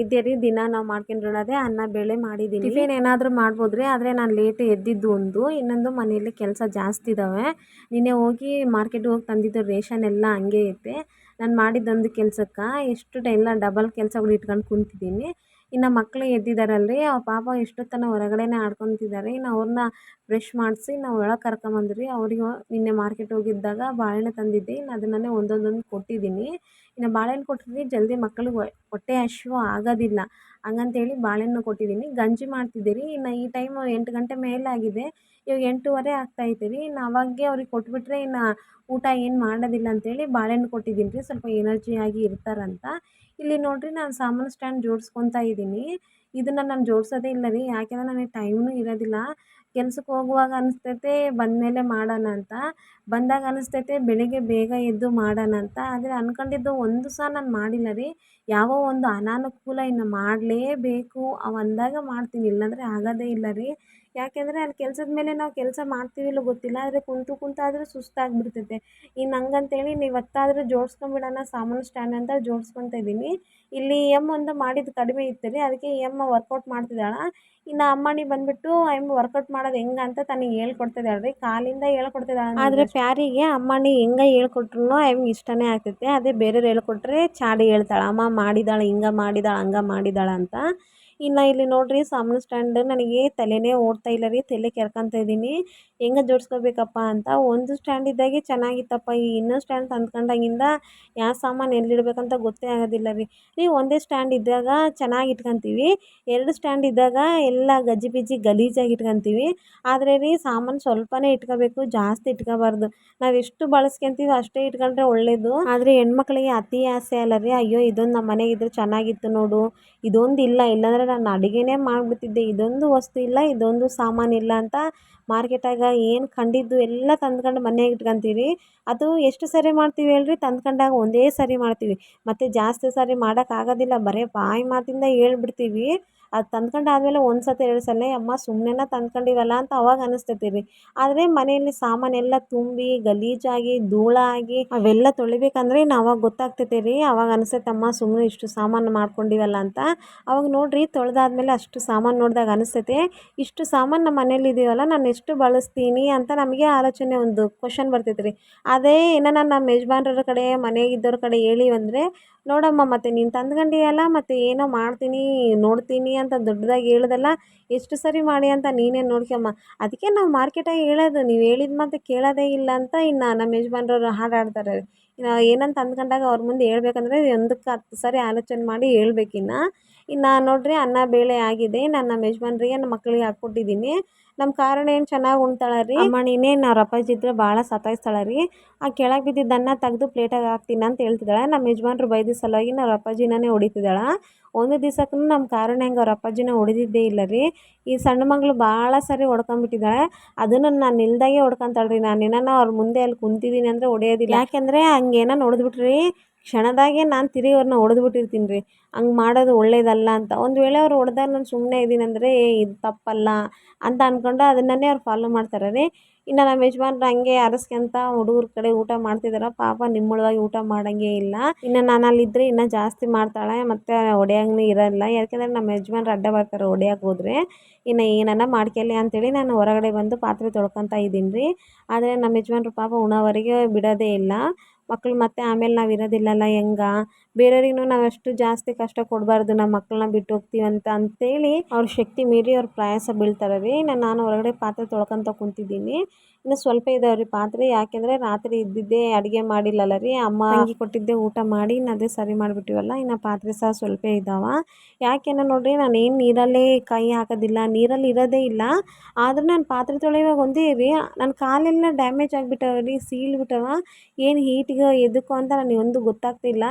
ಇದೇ ರೀ, ದಿನ ನಾವು ಮಾಡ್ಕೊಂಡಿರೋದೇ ಅನ್ನ ಬೇಳೆ ಮಾಡಿದ್ದೀನಿ. ಟಿಫಿನ್ ಏನಾದರೂ ಮಾಡ್ಬೋದು ರೀ, ಆದರೆ ನಾನು ಲೇಟ್ ಎದ್ದಿದ್ದು ಒಂದು, ಇನ್ನೊಂದು ಮನೆಯಲ್ಲಿ ಕೆಲಸ ಜಾಸ್ತಿ ಇದ್ದಾವೆ. ನಿನ್ನೆ ಹೋಗಿ ಮಾರ್ಕೆಟ್ಗೆ ಹೋಗಿ ತಂದಿದ್ದು ರೇಷನ್ ಎಲ್ಲ ಹಂಗೆ ಐತೆ. ನಾನು ಮಾಡಿದ್ದೊಂದು ಕೆಲಸಕ್ಕೆ ಎಷ್ಟು ಎಲ್ಲ ಡಬಲ್ ಕೆಲಸಗಳು ಇಟ್ಕೊಂಡು ಕುಂತಿದ್ದೀನಿ. ಇನ್ನು ಮಕ್ಕಳು ಎದ್ದಿದ್ದಾರಲ್ರಿ, ಆ ಪಾಪ ಎಷ್ಟೊತ್ತನ ಹೊರಗಡೆನೇ ಆಡ್ಕೊತಿದ್ದಾರೆ. ಇನ್ನು ಅವ್ರನ್ನ ಬ್ರಷ್ ಮಾಡಿಸಿ ನಾವು ಒಳಗೆ ಕರ್ಕೊಂಬಂದ್ರಿ. ಅವರಿಗೆ ನಿನ್ನೆ ಮಾರ್ಕೆಟ್ ಹೋಗಿದ್ದಾಗ ಬಾಳೆಹಣ್ಣು ತಂದಿದ್ದೆ, ಇನ್ನು ಅದನ್ನೇ ಒಂದೊಂದೊಂದು ಕೊಟ್ಟಿದ್ದೀನಿ. ಇನ್ನು ಬಾಳೆಹಣ್ಣು ಕೊಟ್ಟಿದ್ದೀನಿ, ಜಲ್ದಿ ಮಕ್ಕಳಿಗೆ ಹೊಟ್ಟೆ ಹಸಿವು ಆಗೋದಿಲ್ಲ, ಹಂಗಂತೇಳಿ ಬಾಳೆಹಣ್ಣು ಕೊಟ್ಟಿದ್ದೀನಿ. ಗಂಜಿ ಮಾಡ್ತಿದ್ದೀರಿ. ಇನ್ನು ಈ ಟೈಮು 8 ಗಂಟೆ ಮೇಲಾಗಿದೆ, ಇವಾಗ 8:15 ಆಗ್ತಾಯಿದೆ ರೀ. ಇನ್ನು ಅವಾಗೆ ಅವ್ರಿಗೆ ಕೊಟ್ಬಿಟ್ರೆ ಇನ್ನು ಊಟ ಏನು ಮಾಡೋದಿಲ್ಲ ಅಂತೇಳಿ ಬಾಳೆಹಣ್ಣು ಕೊಟ್ಟಿದ್ದೀನಿ ರೀ, ಸ್ವಲ್ಪ ಎನರ್ಜಿಯಾಗಿ ಇರ್ತಾರಂತ. ಇಲ್ಲಿ ನೋಡಿರಿ, ನಾನು ಸಾಮಾನು ಸ್ಟ್ಯಾಂಡ್ ಜೋಡಿಸ್ಕೊತಾ ಇದ್ದೀನಿ. ಇದನ್ನು ನಾನು ಜೋಡಿಸೋದೇ ಇಲ್ಲ ರೀ, ಯಾಕೆಂದರೆ ನನಗೆ ಟೈಮೂ ಇರೋದಿಲ್ಲ. ಕೆಲ್ಸಕ್ಕೆ ಹೋಗುವಾಗ ಅನಿಸ್ತೈತೆ ಬಂದಮೇಲೆ ಮಾಡೋಣ ಅಂತ, ಬಂದಾಗ ಅನಿಸ್ತೈತೆ ಬೆಳಿಗ್ಗೆ ಬೇಗ ಎದ್ದು ಮಾಡೋಣ ಅಂತ. ಆದರೆ ಅಂದ್ಕೊಂಡಿದ್ದು ಒಂದು ಸಹ ನಾನು ಮಾಡಿಲ್ಲ ರೀ. ಯಾವ ಒಂದು ಅನಾನುಕೂಲ ಇನ್ನು ಮಾಡಲೇಬೇಕು ಅವು ಅಂದಾಗ ಮಾಡ್ತೀನಿ, ಇಲ್ಲಾಂದರೆ ಆಗೋದೇ ಇಲ್ಲ ರೀ. ಯಾಕೆಂದರೆ ಅಲ್ಲಿ ಕೆಲಸದ ಮೇಲೆ ನಾವು ಕೆಲಸ ಮಾಡ್ತೀವಿ ಇಲ್ಲೋ ಗೊತ್ತಿಲ್ಲ, ಆದರೆ ಕುಂತಾದರೂ ಸುಸ್ತಾಗಿಬಿಡ್ತೈತೆ. ಇನ್ನು ಹಂಗಂತೇಳಿ ಇವತ್ತಾದರೂ ಜೋಡಿಸ್ಕೊಂಬಿಡೋಣ ಸಾಮಾನು ಸ್ಟ್ಯಾಂಡ್ ಅಂತ ಜೋಡಿಸ್ಕೊತಾ ಇದ್ದೀನಿ. ಇಲ್ಲಿ ಒಂದು ಮಾಡಿದ್ದು ಕಡಿಮೆ ಇತ್ತು ರೀ, ಅದಕ್ಕೆ ವರ್ಕೌಟ್ ಮಾಡ್ತಿದ್ದಾಳೆ. ಇನ್ನು ಅಮ್ಮಣ್ಣಿ ಬಂದುಬಿಟ್ಟು ವರ್ಕೌಟ್ ಮಾಡೋದು ಹೆಂಗೆ ಅಂತ ತನಗೆ ಹೇಳ್ಕೊಡ್ತಿದ್ದಾಳೆ ರೀ, ಕಾಲಿಂದ ಹೇಳ್ಕೊಡ್ತಿದ್ದಾಳೆ. ಆದರೆ ಪ್ಯಾರಿಗೆ ಅಮ್ಮಣ್ಣಿ ಹೆಂಗೆ ಹೇಳ್ಕೊಟ್ರು ಇಷ್ಟನೇ ಆಗ್ತೈತೆ. ಅದೇ ಬೇರೆಯವ್ರು ಹೇಳ್ಕೊಟ್ರೆ ಚಾಡಿ ಹೇಳ್ತಾಳೆ, ಅಮ್ಮ ಮಾಡಿದಾಳೆ, ಹಿಂಗೆ ಮಾಡಿದಾಳೆ, ಹಂಗೆ ಮಾಡಿದಾಳೆ ಅಂತ. ಇನ್ನು ಇಲ್ಲಿ ನೋಡಿರಿ, ಸಾಮಾನು ಸ್ಟ್ಯಾಂಡ್ ನನಗೆ ತಲೆನೇ ಓಡ್ತಾ ಇಲ್ಲ ರೀ, ತಲೆ ಕೆರ್ಕೊತಾ ಇದ್ದೀನಿ ಹೆಂಗೆ ಜೋಡಿಸ್ಕೋಬೇಕಪ್ಪ ಅಂತ. ಒಂದು ಸ್ಟ್ಯಾಂಡ್ ಇದ್ದಾಗೆ ಚೆನ್ನಾಗಿತ್ತಪ್ಪ, ಈ ಇನ್ನೊಂದು ಸ್ಟ್ಯಾಂಡ್ ತಂದ್ಕೊಂಡಾಗಿಂದ ಯಾವ ಸಾಮಾನು ಎಲ್ಲಿಡ್ಬೇಕಂತ ಗೊತ್ತೇ ಆಗೋದಿಲ್ಲ ರೀ. ಒಂದೇ ಸ್ಟ್ಯಾಂಡ್ ಇದ್ದಾಗ ಚೆನ್ನಾಗಿ ಇಟ್ಕೊತೀವಿ, 2 ಸ್ಟ್ಯಾಂಡ್ ಇದ್ದಾಗ ಎಲ್ಲ ಗಜಿಬಿಜಿ ಗಲೀಜಾಗಿ ಇಟ್ಕೊತೀವಿ. ಆದರೆ ರೀ, ಸಾಮಾನು ಸ್ವಲ್ಪನೇ ಇಟ್ಕೋಬೇಕು, ಜಾಸ್ತಿ ಇಟ್ಕೋಬಾರ್ದು. ನಾವು ಎಷ್ಟು ಬಳಸ್ಕೊತೀವಿ ಅಷ್ಟೇ ಇಟ್ಕೊಂಡ್ರೆ ಒಳ್ಳೆಯದು. ಆದರೆ ಹೆಣ್ಮಕ್ಳಿಗೆ ಅತಿ ಆಸೆ ಅಲ್ಲ ರೀ, ಅಯ್ಯೋ ಇದೊಂದು ನಮ್ಮ ಮನೆಗಿದ್ರೆ ಚೆನ್ನಾಗಿತ್ತು ನೋಡು, ಇದೊಂದು ಇಲ್ಲ, ಇಲ್ಲಾಂದರೆ ನಾನು ಅಡುಗೆನೇ ಮಾಡಿಬಿಡ್ತಿದ್ದೆ, ಇದೊಂದು ವಸ್ತು ಇಲ್ಲ, ಇದೊಂದು ಸಾಮಾನು ಇಲ್ಲ ಅಂತ ಮಾರ್ಕೆಟಾಗ ಏನು ಕಂಡಿದ್ದು ಎಲ್ಲ ತಂದ್ಕೊಂಡು ಮನೆಯಾಗ ಇಟ್ಕೊತೀವಿ. ಅದು ಎಷ್ಟು ಸರಿ ಮಾಡ್ತೀವಿ ಹೇಳ್ರಿ, ತಂದ್ಕೊಂಡಾಗ ಒಂದೇ ಸರಿ ಮಾಡ್ತೀವಿ, ಮತ್ತು ಜಾಸ್ತಿ ಸರಿ ಮಾಡೋಕ್ಕಾಗೋದಿಲ್ಲ, ಬರೀ ಬಾಯಿ ಮಾತಿಂದ ಹೇಳ್ಬಿಡ್ತೀವಿ. ಅದು ತಂದ್ಕೊಂಡಾದ್ಮೇಲೆ 1 ಸತಿ 2 ಸಲ ಅಮ್ಮ ಸುಮ್ಮನೆನ ತಂದ್ಕೊಂಡಿವಲ್ಲ ಅಂತ ಅವಾಗ ಅನಿಸ್ತೈತಿ ರೀ. ಆದರೆ ಮನೆಯಲ್ಲಿ ಸಾಮಾನೆಲ್ಲ ತುಂಬಿ ಗಲೀಜಾಗಿ ಧೂಳಾಗಿ ಅವೆಲ್ಲ ತೊಳಿಬೇಕಂದ್ರೆ ಇನ್ನು ಅವಾಗ ಗೊತ್ತಾಗ್ತೈತೆ ರೀ. ಅವಾಗ ಅನಿಸ್ತೈತೆ ಅಮ್ಮ ಸುಮ್ಮನೆ ಇಷ್ಟು ಸಾಮಾನು ಮಾಡ್ಕೊಂಡಿವಲ್ಲ ಅಂತ. ಅವಾಗ ನೋಡಿರಿ, ತೊಳೆದಾದ್ಮೇಲೆ ಅಷ್ಟು ಸಾಮಾನು ನೋಡಿದಾಗ ಅನಿಸ್ತೈತೆ, ಇಷ್ಟು ಸಾಮಾನು ನಮ್ಮ ಮನೇಲಿ ಇದೆಯಲ್ಲ, ನಾನು ಎಷ್ಟು ಬಳಸ್ತೀನಿ ಅಂತ ನಮಗೆ ಆಲೋಚನೆ, ಒಂದು ಕ್ವಶನ್ ಬರ್ತೈತೆ ರೀ. ಅದೇ ನಾನು ನಮ್ಮ ಯಜಮಾನ್ರ ಕಡೆ ಮನೆಗಿದ್ದವ್ರ ಕಡೆ ಹೇಳಿವಂದರೆ, ನೋಡಮ್ಮ ಮತ್ತೆ ನೀನು ತಂದ್ಕೊಂಡಿಯಲ್ಲ, ಮತ್ತು ಏನೋ ಮಾಡ್ತೀನಿ ನೋಡ್ತೀನಿ ಅಂತ ದೊಡ್ಡದಾಗಿ ಹೇಳ್ದಲ್ಲ, ಎಷ್ಟು ಸರಿ ಮಾಡಿ ಅಂತ ನೀನೇ ನೋಡ್ಕೊಮ್ಮ. ಅದಕ್ಕೆ ನಾವು ಮಾರ್ಕೆಟಾಗಿ ಹೇಳೋದು, ನೀವು ಹೇಳಿದ ಮಾತು ಕೇಳೋದೇ ಇಲ್ಲ ಅಂತ. ಇನ್ನು ನಮ್ಮ ಯಜಮಾನ್ರವ್ರು ಹಾಡಾಡ್ತಾರೆ, ಏನಂತ ಅಂದ್ಕೊಂಡಾಗ ಅವ್ರ ಮುಂದೆ ಹೇಳ್ಬೇಕಂದ್ರೆ 1ಕ್ಕೆ 10 ಸರಿ ಆಲೋಚನೆ ಮಾಡಿ ಹೇಳ್ಬೇಕಿನ್ನು. ಇನ್ನು ನೋಡಿರಿ, ಅನ್ನ ಬೇಳೆ ಆಗಿದೆ. ನಾನು ನಮ್ಮ ಯಜಮಾನ್ರಿಗೆ ನಮ್ಮ ಮಕ್ಕಳಿಗೆ ಹಾಕ್ಕೊಟ್ಟಿದ್ದೀನಿ. ನಮ್ಮ ಕಾರಣ ಏನು ಚೆನ್ನಾಗಿ ಉಣ್ತಾಳೆ ರೀ. ಅಮ್ಮಣ್ಣಿನೇ ಅವ್ರ ಅಪ್ಪಾಜಿ ಇದ್ರೆ ಭಾಳ ಸತಾಯಿಸ್ತಾಳೆ ರೀ. ಆ ಕೆಳಗೆ ಬಿದ್ದಿದ್ದ ಅನ್ನ ತೆಗೆದು ಪ್ಲೇಟಾಗಿ ಹಾಕ್ತೀನಿ ಅಂತ ಹೇಳ್ತಿದ್ದಾಳೆ. ನಮ್ಮ ಯಜಮಾನ್ರು ಬೈದ ಸಲುವಾಗಿ ಅವ್ರ ಅಪ್ಪಾಜಿನೇ ಹೊಡಿತಿದ್ದಾಳೆ. ಒಂದು ದಿವ್ಸಕ್ಕೂ ನಮ್ಮ ಕಾರಣ ಹೆಂಗೆ ಅವ್ರ ಅಪ್ಪಾಜಿನ ಹೊಡೆದಿದ್ದೇ ಇಲ್ಲ ರೀ. ಈ ಸಣ್ಣ ಮಗಳು ಭಾಳ ಸರಿ ಹೊಡ್ಕೊಂಬಿಟ್ಟಿದ್ದಾಳೆ. ಅದನ್ನು ನಾನು ಇಲ್ದಾಗೆ ಹೊಡ್ಕೊಂತಾಳೆ ರೀ. ನಾನು ಏನಾನ ಅವ್ರ ಮುಂದೆ ಅಲ್ಲಿ ಕುಂತಿದ್ದೀನಿ ಅಂದರೆ ಹೊಡೆಯೋದಿಲ್ಲ. ಯಾಕೆಂದರೆ ಹಂಗೆ ಏನಾನ ಹೊಡೆದ್ಬಿಟ್ರಿ ಕ್ಷಣದಾಗೆ ನಾನು ತಿರುಗಿ ಅವ್ರನ್ನ ಹೊಡೆದ್ಬಿಟ್ಟಿರ್ತೀನಿ ರೀ. ಹಂಗೆ ಮಾಡೋದು ಒಳ್ಳೇದಲ್ಲ ಅಂತ. ಒಂದು ವೇಳೆ ಅವ್ರು ಹೊಡೆದಾಗ ನಾನು ಸುಮ್ಮನೆ ಇದ್ದೀನಿ ಅಂದರೆ ಇದು ತಪ್ಪಲ್ಲ ಅಂತ ಅಂದ್ಕೊಂಡು ಅದನ್ನೇ ಅವ್ರು ಫಾಲೋ ಮಾಡ್ತಾರೆ ರೀ. ಇನ್ನು ನಮ್ಮ ಯಜಮಾನ್ರು ಹಂಗೆ ಅರಸ್ಕೊಂತ ಹುಡುಗರ ಕಡೆ ಊಟ ಮಾಡ್ತಿದಾರ. ಪಾಪ ನಿಮ್ಮೊಳಗಾಗಿ ಊಟ ಮಾಡಂಗೆ ಇಲ್ಲ. ಇನ್ನು ನಾನು ಅಲ್ಲಿದ್ದರೆ ಇನ್ನೂ ಜಾಸ್ತಿ ಮಾಡ್ತಾಳೆ, ಮತ್ತೆ ಹೊಡೆಯಂಗೂ ಇರಲ್ಲ. ಯಾಕೆಂದರೆ ನಮ್ಮ ಯಜಮಾನ್ರು ಅಡ್ಡ ಬರ್ತಾರೆ ಹೊಡೆಯಕ್ಕೆ ಹೋದರೆ. ಇನ್ನು ಏನಾನ ಮಾಡ್ಕೊಳ್ಳಿ ಅಂತೇಳಿ ನಾನು ಹೊರಗಡೆ ಬಂದು ಪಾತ್ರೆ ತೊಳ್ಕೊತಾ ಇದ್ದೀನಿ ರೀ. ಆದರೆ ನಮ್ಮ ಯಜಮಾನ್ರು ಪಾಪ ಉಣೋವರೆಗೆ ಬಿಡೋದೇ ಇಲ್ಲ. ಮಕ್ಕಳು ಮತ್ತೆ ಆಮೇಲೆ ನಾವು ಇರೋದಿಲ್ಲಲ್ಲ ಹೆಂಗ, ಬೇರೆಯವ್ರಿಗೂ ನಾವು ಅಷ್ಟು ಜಾಸ್ತಿ ಕಷ್ಟ ಕೊಡಬಾರ್ದು, ನಮ್ಮ ಮಕ್ಕಳನ್ನ ಬಿಟ್ಟು ಹೋಗ್ತೀವಂತ ಅಂತೇಳಿ ಅವ್ರ ಶಕ್ತಿ ಮೀರಿ ಅವ್ರ ಪ್ರಯಾಸ ಬೀಳ್ತಾರೆ ರೀ. ನಾನು ಹೊರಗಡೆ ಪಾತ್ರೆ ತೊಳ್ಕೊತ ಕುಂತಿದ್ದೀನಿ. ಇನ್ನು ಸ್ವಲ್ಪ ಇದಾವೆ ರೀ ಪಾತ್ರೆ, ಯಾಕೆಂದರೆ ರಾತ್ರಿ ಇದ್ದಿದ್ದೇ ಅಡುಗೆ ಮಾಡಿಲ್ಲಲ್ಲ ರೀ, ಅಮ್ಮ ತಂಗಿ ಕೊಟ್ಟಿದ್ದೆ ಊಟ ಮಾಡಿ ಇನ್ನು ಅದೇ ಸರಿ ಮಾಡಿಬಿಟ್ಟಿವಲ್ಲ. ಇನ್ನು ಪಾತ್ರೆ ಸಹ ಸ್ವಲ್ಪ ಇದ್ದಾವೆ. ಯಾಕೆಂದ್ರೆ ನೋಡಿರಿ, ನಾನು ಏನು ನೀರಲ್ಲೇ ಕೈ ಹಾಕೋದಿಲ್ಲ, ನೀರಲ್ಲಿ ಇರೋದೇ ಇಲ್ಲ. ಆದರೂ ನಾನು ಪಾತ್ರೆ ತೊಳೆಯುವಾಗ ಒಂದೇ ರೀ, ನನ್ನ ಕಾಲೆಲ್ಲ ಡ್ಯಾಮೇಜ್ ಆಗಿಬಿಟ್ಟವೆ ರೀ, ಸೀಳ್ಬಿಟ್ಟವ. ಏನು ಹೀಟಿಗೆ ಎದಕ್ಕೋ ಅಂತ ನನಗೆ ಒಂದು ಗೊತ್ತಾಗ್ತಿಲ್ಲ.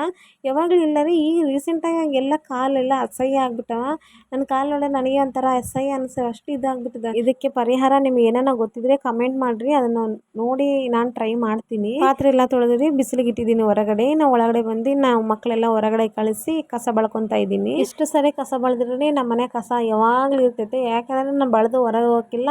ಯಾವಾಗಲೂ ಇಲ್ಲ ರೀ, ಈಗ ರೀಸೆಂಟಾಗಿ ಎಲ್ಲ ಕಾಲೆಲ್ಲ ಅಸಹ್ಯ ಆಗ್ಬಿಟ್ಟವ. ನನ್ನ ಕಾಲು ನೋಡಿದ್ರೆ ನನಗೆ ಒಂಥರ ಅಸಹ್ಯ ಅನಿಸೋ ಅಷ್ಟು ಇದಾಗ್ಬಿಟ್ಟಿದೆ. ಇದಕ್ಕೆ ಪರಿಹಾರ ನಿಮ್ಗೆ ಏನಾನ ಗೊತ್ತಿದ್ರೆ ಕಮೆಂಟ್ ಮಾಡಿರಿ, ಅದನ್ನು ನೋಡಿ ನಾನು ಟ್ರೈ ಮಾಡ್ತೀನಿ. ಪಾತ್ರೆ ಎಲ್ಲ ತೊಳೆದ್ರಿ, ಬಿಸಿಲಿಗೆ ಇಟ್ಟಿದ್ದೀನಿ ಹೊರಗಡೆ. ನಾವು ಒಳಗಡೆ ಬಂದು ನಾವು ಮಕ್ಕಳೆಲ್ಲ ಹೊರಗಡೆ ಕಳಿಸಿ ಕಸ ಬಳ್ಕೊತಾ ಇದ್ದೀನಿ. ಎಷ್ಟು ಸರಿ ಕಸ ಬಳ್ದ್ರೂ ನಮ್ಮ ಮನೆ ಕಸ ಯಾವಾಗಲೂ ಇರ್ತೈತೆ. ಯಾಕಂದರೆ ನಾನು ಬಳ್ದು ಹೊರಗೆ ಹೋಗೋಕ್ಕಿಲ್ಲ.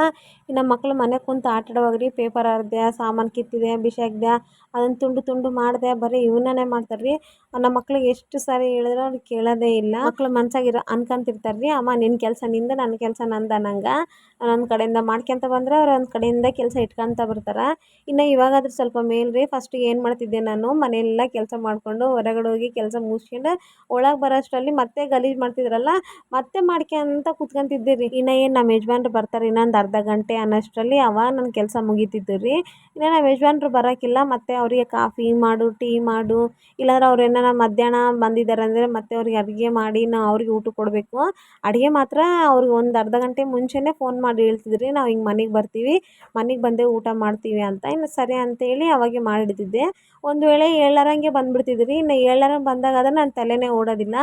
ನಮ್ಮ ಮಕ್ಕಳು ಮನೆ ಕುಂತು ಆಟಾಡುವಾಗ್ರಿ ಪೇಪರ್ ಹರಿದೆ, ಸಾಮಾನು ಕಿತ್ತಿದೆ, ಬಿಸಾಕಿದೆ, ಅದನ್ನು ತುಂಡು ತುಂಡು ಮಾಡಿದೆ, ಬರೀ ಇವನ್ನೇ ಮಾಡ್ತಾರೆ ರೀ. ನಮ್ಮ ಮಕ್ಳಿಗೆ ಎಷ್ಟು ಸಾರಿ ಹೇಳಿದ್ರು ಅವ್ರು ಕೇಳೋದೇ ಇಲ್ಲ. ಮಕ್ಳು ಮನ್ಸಾಗಿರೋ ಅನ್ಕೊಂತಿರ್ತಾರೆ ರೀ, ಅಮ್ಮ ನಿನ್ನ ಕೆಲಸ ನಿಂದು, ನನ್ನ ಕೆಲಸ ನಂದು ಅನ್ನಂಗೆ. ನನ್ನ ಕಡೆಯಿಂದ ಮಾಡ್ಕೊತ ಬಂದರೆ ಅವ್ರು ಒಂದು ಕಡೆಯಿಂದ ಕೆಲಸ ಇಟ್ಕೊತ ಬರ್ತಾರೆ. ಇನ್ನು ಇವಾಗಾದ್ರೂ ಸ್ವಲ್ಪ ಮೇಲ್ ರೀ. ಫಸ್ಟ್ ಏನು ಮಾಡ್ತಿದ್ದೆ, ನಾನು ಮನೆಯೆಲ್ಲ ಕೆಲಸ ಮಾಡಿಕೊಂಡು ಹೊರಗಡೆ ಹೋಗಿ ಕೆಲಸ ಮುಗಿಸ್ಕೊಂಡು ಒಳಗೆ ಬರೋಷ್ಟರಲ್ಲಿ ಮತ್ತೆ ಗಲೀಜು ಮಾಡ್ತಿದ್ರಲ್ಲ, ಮತ್ತೆ ಮಾಡ್ಕೊಂತ ಕೂತ್ಕೊಂತಿದ್ದೆ ರೀ. ಇನ್ನು ಏನು ನಮ್ಮ ಯಜಮಾನ್ರು ಬರ್ತಾರೆ ಇನ್ನೊಂದು ಅರ್ಧ ಗಂಟೆ ಅನ್ನೋಷ್ಟರಲ್ಲಿ ಅವಾಗ ನನ್ನ ಕೆಲಸ ಮುಗೀತಿದ್ದು ರೀ. ಇನ್ನು ನಮ್ಮ ಯಜಮಾನ್ರು ಬರೋಕ್ಕಿಲ್ಲ, ಮತ್ತೆ ಅವರಿಗೆ ಕಾಫಿ ಮಾಡು, ಟೀ ಮಾಡು, ಇಲ್ಲಾಂದ್ರೆ ಅವ್ರು ಏನಾರ ಮಧ್ಯಾಹ್ನ ಬಂದಿದ್ದಾರೆ ಅಂದರೆ ಮತ್ತೆ ಅವ್ರಿಗೆ ಅಡುಗೆ ಮಾಡಿ ನಾವು ಅವ್ರಿಗೆ ಊಟ ಕೊಡಬೇಕು. ಅಡುಗೆ ಮಾತ್ರ ಅವ್ರಿಗೆ ಒಂದು ಅರ್ಧ ಗಂಟೆ ಮುಂಚೆನೇ ಫೋನ್ ಮಾಡಿ ಹೇಳ್ತಿದ್ರಿ, ನಾವು ಹಿಂಗೆ ಮನೆಗೆ ಬರ್ತೀವಿ, ಮನೆಗೆ ಬಂದೇ ಊಟ ಮಾಡ್ತೀವಿ ಅಂತ. ಇನ್ನು ಸರಿ ಅಂತೇಳಿ ಅವಾಗೆ ಮಾಡಿಡ್ತಿದ್ದೆ. ಒಂದು ವೇಳೆ ಹೇಳಾರಂಗೆ ಬಂದುಬಿಡ್ತಿದ್ರಿ. ಇನ್ನು ಹೇಳಾರಂಗೆ ಬಂದಾಗಾದ್ರೆ ನನ್ನ ತಲೆನೇ ಓಡೋದಿಲ್ಲ.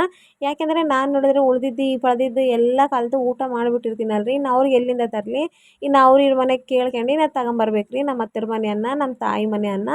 ಯಾಕೆಂದರೆ ನಾನು ನೋಡಿದ್ರೆ ಉಳ್ದಿದ್ದು ಪಳ್ದಿದ್ದು ಎಲ್ಲ ಕಲಿತು ಊಟ ಮಾಡಿಬಿಟ್ಟಿರ್ತೀನಲ್ರಿ, ಇನ್ನು ಅವ್ರಿಗೆ ಎಲ್ಲಿಂದ ತರಲಿ. ಇನ್ನು ಅವ್ರು ಇವ್ರ ಮನೆಗೆ ಕೇಳ್ಕೊಂಡು ನಾನು ತಗೊಂಬರ್ಬೇಕು ರೀ, ನಮ್ಮ ಅತ್ತೆರ ಮನೆ ಅನ್ನ, ನಮ್ಮ ತಾಯಿ ಮನೆ ಅನ್ನ.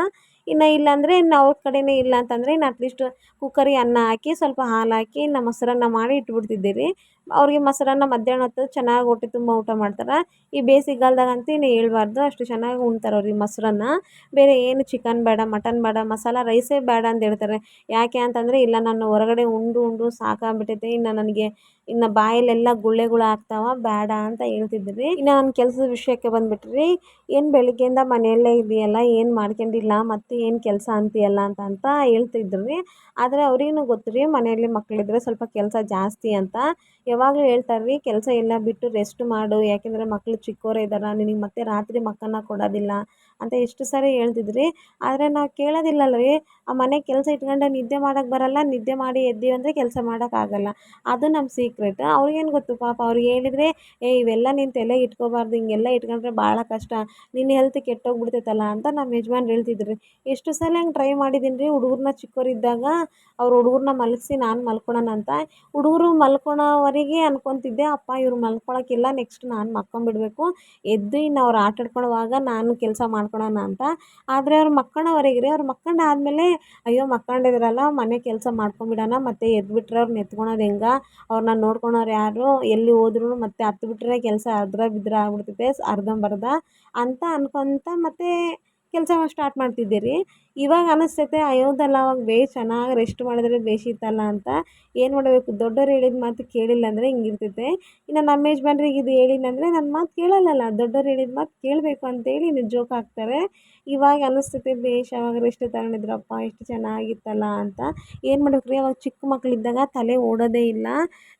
ಇನ್ನು ಇಲ್ಲಾಂದರೆ ಇನ್ನು ಅವ್ರ ಕಡೆಯೇ ಇಲ್ಲ ಅಂತಂದರೆ ಇನ್ನು ಅಟ್ಲೀಸ್ಟ್ ಕುಕ್ಕರಿಗೆ ಅನ್ನ ಹಾಕಿ ಸ್ವಲ್ಪ ಹಾಲು ಹಾಕಿ ಇನ್ನು ಮೊಸರನ್ನ ಮಾಡಿ ಇಟ್ಬಿಡ್ತಿದ್ದೆ ರೀ. ಅವ್ರಿಗೆ ಮೊಸರನ್ನ ಮಧ್ಯಾಹ್ನ ಹೊತ್ತು ಚೆನ್ನಾಗಿ ಹೊಟ್ಟೆ ತುಂಬ ಊಟ ಮಾಡ್ತಾರೆ. ಈ ಬೇಸಿಗೆಗಾಲದಾಗಂತೂ ಇನ್ನು ಹೇಳ್ಬಾರ್ದು, ಅಷ್ಟು ಚೆನ್ನಾಗಿ ಉಣ್ತಾರೆ ಅವ್ರು ಈ ಮೊಸರನ್ನ. ಬೇರೆ ಏನು ಚಿಕನ್ ಬೇಡ, ಮಟನ್ ಬೇಡ, ಮಸಾಲ ರೈಸೇ ಬೇಡ ಅಂತ ಹೇಳ್ತಾರೆ. ಯಾಕೆ ಅಂತಂದರೆ, ಇಲ್ಲ ನಾನು ಹೊರಗಡೆ ಉಂಡು ಉಂಡು ಸಾಕಾಗ್ಬಿಟ್ಟೈತೆ, ಇನ್ನು ನನಗೆ ಇನ್ನು ಬಾಯಲ್ಲೆಲ್ಲ ಗುಳ್ಳೆಗಳು ಆಗ್ತಾವ, ಬೇಡ ಅಂತ ಹೇಳ್ತಿದ್ರಿ. ಇನ್ನು ನನ್ನ ಕೆಲಸದ ವಿಷಯಕ್ಕೆ ಬಂದುಬಿಟ್ರಿ. ಏನು ಬೆಳಗ್ಗೆಯಿಂದ ಮನೆಯಲ್ಲೇ ಇದೆಯಲ್ಲ, ಏನು ಮಾಡ್ಕೊಂಡಿಲ್ಲ, ಮತ್ತೆ ಏನು ಕೆಲಸ ಅಂತೀಯಲ್ಲ ಅಂತ ಹೇಳ್ತಿದ್ರು ರೀ. ಆದರೆ ಅವ್ರಿಗೂ ಗೊತ್ತು ರೀ, ಮನೆಯಲ್ಲಿ ಮಕ್ಕಳಿದ್ರೆ ಸ್ವಲ್ಪ ಕೆಲಸ ಜಾಸ್ತಿ ಅಂತ. ಯಾವಾಗಲೂ ಹೇಳ್ತಾರೆ ರೀ, ಕೆಲಸ ಎಲ್ಲ ಬಿಟ್ಟು ರೆಸ್ಟ್ ಮಾಡು, ಯಾಕೆಂದರೆ ಮಕ್ಕಳು ಚಿಕ್ಕವರೇ ಇದ್ದಾರೆ, ನಿನಗೆ ಮತ್ತೆ ರಾತ್ರಿ ಮಕ್ಕಳನ್ನ ಕೊಡೋದಿಲ್ಲ ಅಂತ ಎಷ್ಟು ಸಾರಿ ಹೇಳ್ತಿದ್ರಿ. ಆದರೆ ನಾವು ಕೇಳೋದಿಲ್ಲಲ್ಲ ರೀ. ಆ ಮನೆ ಕೆಲಸ ಇಟ್ಕೊಂಡು ನಿದ್ದೆ ಮಾಡೋಕ್ಕೆ ಬರಲ್ಲ, ನಿದ್ದೆ ಮಾಡಿ ಎದ್ದೀವಿ ಅಂದರೆ ಕೆಲಸ ಮಾಡೋಕ್ಕಾಗಲ್ಲ. ಅದು ನಮ್ಮ ಸೀಕ್ರೆಟ್. ಅವ್ರಿಗೇನು ಗೊತ್ತು ಪಾಪ, ಅವ್ರಿಗೆ ಹೇಳಿದರೆ ಇವೆಲ್ಲ ನೀನು ತಲೆಗೆ ಇಟ್ಕೋಬಾರ್ದು, ಹಿಂಗೆಲ್ಲ ಇಟ್ಕೊಂಡ್ರೆ ಭಾಳ ಕಷ್ಟ, ನಿನ್ನ ಹೆಲ್ತ್ ಕೆಟ್ಟೋಗ್ಬಿಡ್ತೈತಲ್ಲ ಅಂತ ನಮ್ಮ ಯಜಮಾನ್ರು ಹೇಳ್ತಿದ್ರು. ಎಷ್ಟು ಸಲ ಹಂಗೆ ಟ್ರೈ ಮಾಡಿದ್ದೀನಿ ರೀ. ಹುಡುಗರನ್ನ ಚಿಕ್ಕವರಿದ್ದಾಗ ಅವ್ರು ಹುಡುಗರನ್ನ ಮಲಗಿಸಿ ನಾನು ಮಲ್ಕೊಳ್ಳೋಣ ಅಂತ, ಹುಡುಗರು ಮಲ್ಕೊಳ್ಳೋವರೆಗೆ ಅನ್ಕೊತಿದ್ದೆ, ಅಪ್ಪ ಇವ್ರು ಮಲ್ಕೊಳಕ್ಕಿಲ್ಲ, ನೆಕ್ಸ್ಟ್ ನಾನು ಮಲ್ಕೊಂಬಿಡ್ಬೇಕು, ಎದ್ದು ಇನ್ನು ಅವ್ರು ಆಟಾಡ್ಕೊಳ್ಳುವಾಗ ನಾನು ಕೆಲಸ ಮಾಡ್ಕೊಳ್ಳೋಣ ಅಂತ. ಆದರೆ ಅವ್ರು ಮಲ್ಕೊಳ್ಳೋವರೆಗೆ ರೀ, ಅವ್ರು ಮಲ್ಕೊಂಡಾದ್ಮೇಲೆ ಅಯ್ಯೋ ಮಲ್ಕೊಂಡಿದ್ರಲ್ಲ, ಮನೆ ಕೆಲಸ ಮಾಡ್ಕೊಂಬಿಡೋಣ, ಮತ್ತೆ ಎದ್ಬಿಟ್ರೆ ಅವ್ರನ್ನ ಎತ್ಕೊಳೋದು ಹೆಂಗೆ, ಅವ್ರನ್ನ ನೋಡ್ಕೊಳೋರು ಯಾರು, ಎಲ್ಲಿ ಹೋದ್ರು ಮತ್ತೆ ಹತ್ತು ಬಿಟ್ಟರೆ ಕೆಲಸ ಅರ್ಧ ಬಿದ್ರೆ ಆಗ್ಬಿಡ್ತೈತೆ ಅರ್ಧಂಬರ್ಧ ಅಂತ ಅನ್ಕೊತ ಮತ್ತೆ ಕೆಲಸ ಸ್ಟಾರ್ಟ್ ಮಾಡ್ತಿದ್ದೆ ರೀ. ಇವಾಗ ಅನಿಸ್ತೈತೆ ಹೌದಲ್ಲ, ಅವಾಗ ಚೆನ್ನಾಗಿ ರೆಸ್ಟ್ ಮಾಡಿದ್ರೆ ಬೇಸಿತ್ತಲ್ಲ ಅಂತ. ಏನು ಮಾಡಬೇಕು, ದೊಡ್ಡೋರು ಹೇಳಿದ ಮಾತು ಕೇಳಿಲ್ಲ ಅಂದರೆ ಹಿಂಗಿರ್ತೈತೆ. ಇನ್ನು ನಮ್ಮ ಯಜಮಾನ್ರಿಗೆ ಇದು ಹೇಳಿನಂದರೆ ನನ್ನ ಮಾತು ಕೇಳಲ್ಲಲ್ಲ, ದೊಡ್ಡೋರು ಹೇಳಿದ ಮಾತು ಕೇಳಬೇಕು ಅಂತೇಳಿ ಇನ್ನು ಜೋಕ್ ಹಾಕ್ತಾರೆ. ಇವಾಗ ಅನಿಸ್ತೈತೆ ಅವಾಗ ರೆಸ್ಟ್ ತಗೊಂಡಿದ್ರಪ್ಪ ಎಷ್ಟು ಚೆನ್ನಾಗಿತ್ತಲ್ಲ ಅಂತ. ಏನು ಮಾಡ್ಬೇಕು ರೀ, ಅವಾಗ ಚಿಕ್ಕ ಮಕ್ಕಳಿದ್ದಾಗ ತಲೆ ಓಡೋದೇ ಇಲ್ಲ.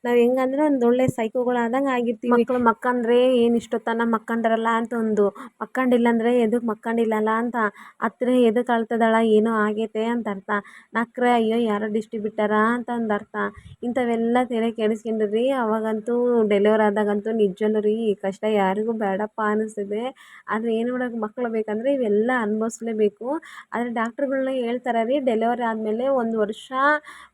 ನಾವು ಹೆಂಗಂದ್ರೆ ಒಂದು ಒಳ್ಳೆ ಸೈಕೋಗಳಾದಂಗೆ ಆಗಿರ್ತೀವಿ. ಮಕ್ಕಳು ಮಕ್ಕಂಡ್ರೆ ಏನು ಇಷ್ಟೊತ್ತನ ಮಕ್ಕಂಡ್ರಲ್ಲ ಅಂತ ಒಂದು, ಮಕ್ಕಂಡಿಲ್ಲ ಅಂದರೆ ಎದಕ್ಕೆ ಮಕ್ಕಂಡಿಲ್ಲಲ್ಲ ಅಂತ, ಹತ್ತಿರ ಎದಕ್ಕೆ ಅಳ್ತದಾಳ, ಏನೋ ಆಗೈತೆ ಅಂತ ಅರ್ಥ, ನಕ್ಕರೆ ಅಯ್ಯೋ ಯಾರೋ ದಿಷ್ಟಿ ಬಿಟ್ಟಾರ ಅಂತ ಒಂದು ಅರ್ಥ. ಇಂಥವೆಲ್ಲ ತಲೆ ಕೆಡಿಸ್ಕೊಂಡ್ರಿ. ಅವಾಗಂತೂ ಡೆಲಿವರ್ ಆದಾಗಂತೂ ನಿಜವೂ ರೀ ಈ ಕಷ್ಟ ಯಾರಿಗೂ ಬೇಡಪ್ಪ ಅನ್ನಿಸ್ತದೆ. ಆದರೆ ಏನು ಮಾಡೋಕೆ, ಮಕ್ಕಳು ಬೇಕಂದರೆ ಇವೆಲ್ಲ ಅನುಭವಿಸ್ಲೇಬೇಕು. ಆದರೆ ಡಾಕ್ಟ್ರುಗಳನ್ನ ಹೇಳ್ತಾರೆ ರೀ, ಡೆಲಿವರಿ ಆದಮೇಲೆ 1 ವರ್ಷ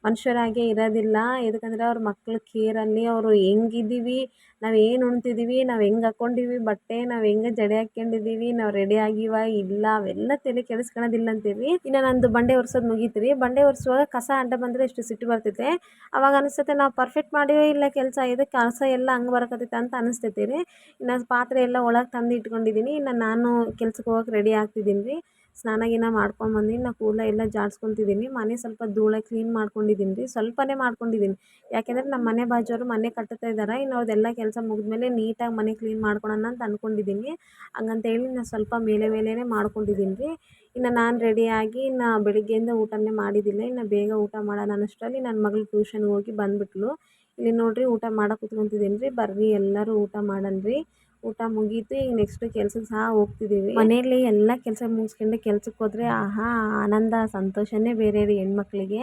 ಮನುಷ್ಯರಾಗೇ ಇರೋದಿಲ್ಲ. ಎದಕ್ಕಂದರೆ ಅವ್ರ ಮಕ್ಳ ಕೇರಲ್ಲಿ ಅವರು ಹೆಂಗಿದ್ದೀವಿ, ನಾವು ಏನು ಉಣ್ತಿದ್ದೀವಿ, ನಾವು ಹೆಂಗೆ ಹಾಕ್ಕೊಂಡಿವಿ ಬಟ್ಟೆ, ನಾವು ಹೆಂಗೆ ಜಡೆ ಹಾಕ್ಕೊಂಡಿದ್ದೀವಿ, ನಾವು ರೆಡಿ ಆಗಿವ ಇಲ್ಲ, ಅವೆಲ್ಲ ತಲೆ ಕೆಡಿಸ್ಕೊಳೋದಿಲ್ಲ ಅಂತೇಳಿ. ಇನ್ನು ನಂದು ಬಂಡೆ ಒರ್ಸೋದು ಮುಗೀತು ರೀ. ಬಂಡೆ ಒರೆಸುವಾಗ ಕಸ ಅಡ್ಡ ಬಂದರೆ ಎಷ್ಟು ಸಿಟ್ಟು ಬರ್ತೈತೆ. ಅವಾಗ ಅನಿಸ್ತೈತೆ ನಾವು ಪರ್ಫೆಕ್ಟ್ ಮಾಡಿವೇ ಇಲ್ಲ ಕೆಲಸ, ಇದು ಕಸ ಎಲ್ಲ ಹಂಗೆ ಬರಕತ್ತೈತೆ ಅಂತ ಅನಿಸ್ತೈತಿ ರೀ. ಇನ್ನು ಪಾತ್ರೆ ಎಲ್ಲ ಒಳಗೆ ತಂದು ಇಟ್ಕೊಂಡಿದ್ದೀನಿ. ಇನ್ನು ನಾನು ಕೆಲ್ಸಕ್ಕೆ ಹೋಗಕ್ಕೆ ರೆಡಿ ಆಗ್ತಿದ್ದೀನಿ ರೀ. ಸ್ನಾನ ಗೀನ ಮಾಡ್ಕೊಂಡು ಬಂದು ನಾ ಕೂದಲ ಎಲ್ಲ ಜಾಡ್ಸ್ಕೊತಿದ್ದೀನಿ. ಮನೆ ಸ್ವಲ್ಪ ಧೂಳ ಕ್ಲೀನ್ ಮಾಡ್ಕೊಂಡಿದ್ದೀನಿ ರೀ. ಸ್ವಲ್ಪನೇ ಮಾಡ್ಕೊಂಡಿದ್ದೀನಿ, ಯಾಕೆಂದರೆ ನಮ್ಮ ಮನೆ ಬಾಜುವರು ಮನೆ ಕಟ್ಟುತ್ತಾ ಇದ್ದಾರೆ. ಇನ್ನು ಅವ್ರದ್ದೆಲ್ಲ ಕೆಲಸ ಮುಗಿದ್ಮೇಲೆ ನೀಟಾಗಿ ಮನೆ ಕ್ಲೀನ್ ಮಾಡ್ಕೊಳ್ಳೋಣ ಅಂತ ಅಂದ್ಕೊಂಡಿದ್ದೀನಿ. ಹಂಗಂತೇಳಿ ನಾನು ಸ್ವಲ್ಪ ಮೇಲೇ ಮಾಡ್ಕೊಂಡಿದ್ದೀನಿ ರೀ. ಇನ್ನು ನಾನು ರೆಡಿಯಾಗಿ ಇನ್ನು ಬೆಳಿಗ್ಗೆಯಿಂದ ಊಟನೇ ಮಾಡಿದ್ದಿಲ್ಲ. ಇನ್ನು ಬೇಗ ಊಟ ಮಾಡೋಣ ಅನ್ನೋಷ್ಟರಲ್ಲಿ ನನ್ನ ಮಗಳು ಟ್ಯೂಷನ್ಗೆ ಹೋಗಿ ಬಂದುಬಿಟ್ಲು. ಇಲ್ಲಿ ನೋಡಿರಿ ಊಟ ಮಾಡಕ್ಕೆ ಕುತ್ಕೊತಿದ್ದೀನಿ ರೀ. ಬರ್ರಿ ಎಲ್ಲರೂ ಊಟ ಮಾಡೋಣ ರೀ. ಊಟ ಮುಗೀತು, ಈಗ ನೆಕ್ಸ್ಟ್ ಕೆಲ್ಸಕ್ಕೆ ಸಹ ಹೋಗ್ತಿದ್ದೀವಿ. ಮನೆಯಲ್ಲಿ ಎಲ್ಲ ಕೆಲಸ ಮುಗಿಸ್ಕೊಂಡು ಕೆಲ್ಸಕ್ಕೆ ಹೋದರೆ ಆಹಾ ಆನಂದ ಸಂತೋಷನೇ ಬೇರೆ ರೀ ಹೆಣ್ಮಕ್ಳಿಗೆ.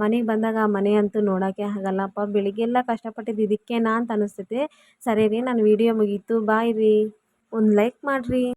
ಮನೆಗೆ ಬಂದಾಗ ಆ ಮನೆ ಅಂತೂ ನೋಡೋಕ್ಕೆ ಆಗಲ್ಲಪ್ಪ. ಬೆಳಿಗ್ಗೆಲ್ಲ ಕಷ್ಟಪಟ್ಟಿದ್ದು ಇದಕ್ಕೇನಾ ಅಂತ ಅನಿಸ್ತೈತೆ. ಸರಿ ರೀ, ನನ್ನ ವಿಡಿಯೋ ಮುಗೀತು, ಬಾಯ್ ರೀ. ಒಂದು ಲೈಕ್ ಮಾಡಿರಿ.